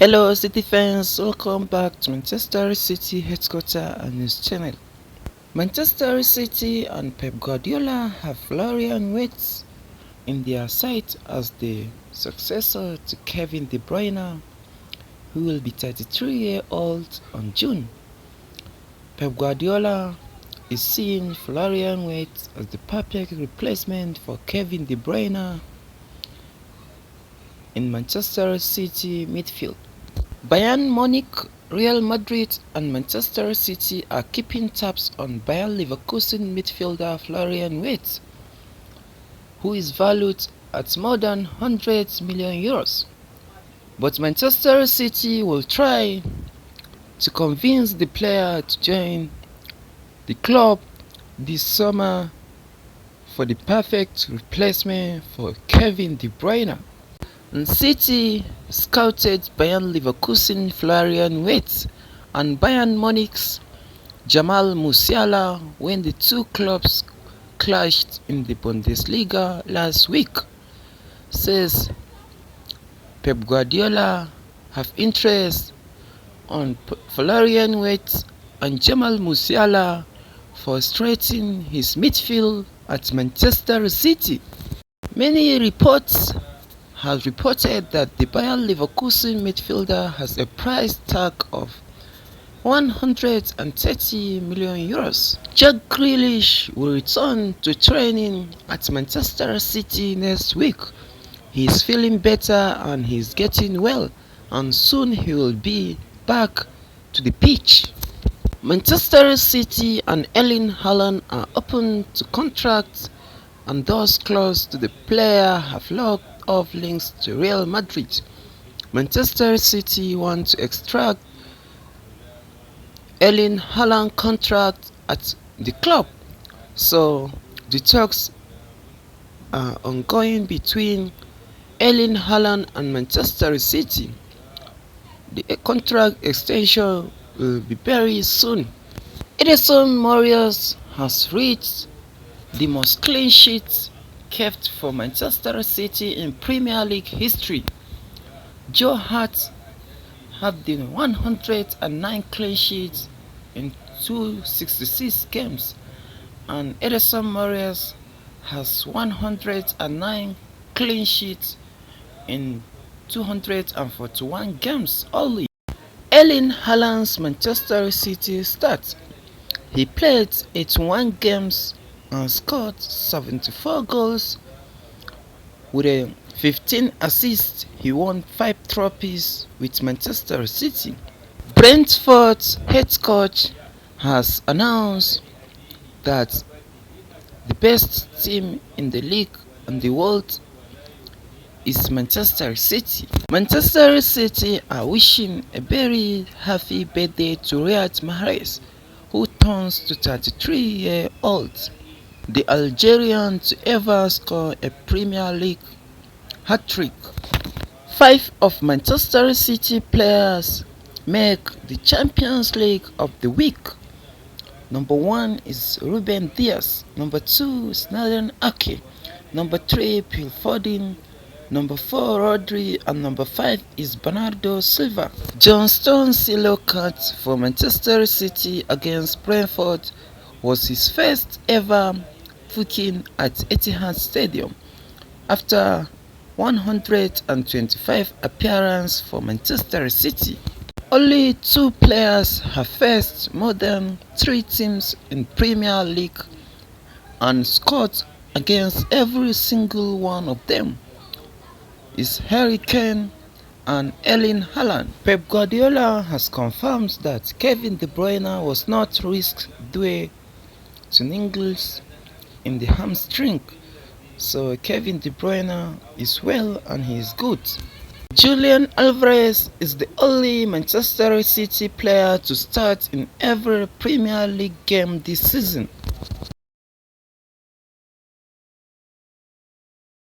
Hello City fans, welcome back to Manchester City headquarters and news channel. Manchester City and Pep Guardiola have Florian Wirtz in their sight as the successor to Kevin De Bruyne, who will be 33-year-old on June. Pep Guardiola is seeing Florian Wirtz as the perfect replacement for Kevin De Bruyne in Manchester City midfield. Bayern Munich, Real Madrid and Manchester City are keeping tabs on Bayer Leverkusen midfielder Florian Wirtz, who is valued at more than €100 million. But Manchester City will try to convince the player to join the club this summer for the perfect replacement for Kevin De Bruyne. And City scouted Bayern Leverkusen Florian Wirtz and Bayern Munich's Jamal Musiala when the two clubs clashed in the Bundesliga last week, says Pep Guardiola have interest on Florian Wirtz and Jamal Musiala for strengthening his midfield at Manchester City. Many reports have reported that the Bayer Leverkusen midfielder has a price tag of €130 million. Jack Grealish will return to training at Manchester City next week. He is feeling better and he is getting well, and soon he will be back to the pitch. Manchester City and Erling Haaland are open to contracts, and those close to the player have locked off links to Real Madrid. Manchester City want to extract Erling Haaland contract at the club, so the talks are ongoing between Erling Haaland and Manchester City. The contract extension will be very soon. Edison Morias has reached the most clean sheets kept for Manchester City in Premier League history. Joe Hart had the 109 clean sheets in 266 games, and Edison Morias has 109 clean sheets in 241 games only. Erling Haaland's Manchester City start. He played 81 games and scored 74 goals. With 15 assists, he won 5 trophies with Manchester City. Brentford's head coach has announced that the best team in the league and the world is Manchester City. Manchester City are wishing a very happy birthday to Riyad Mahrez, who turns to 33-year-old. The Algerian to ever score a Premier League hat-trick. 5 of Manchester City players make the Champions League of the week. Number 1 is Ruben Dias, number 2 is Nathan Ake, number 3 Phil Foden, number 4 Rodri, and number 5 is Bernardo Silva. John Stones' yellow card for Manchester City against Brentford was his first ever booking at Etihad Stadium after 125 appearances for Manchester City. Only 2 players have faced more than 3 teams in Premier League and scored against every single one of them. Is Harry Kane and Erling Haaland. Pep Guardiola has confirmed that Kevin De Bruyne was not risked due to niggles in the hamstring, so Kevin De Bruyne is well and he is good. Julian Alvarez is the only Manchester City player to start in every Premier League game this season.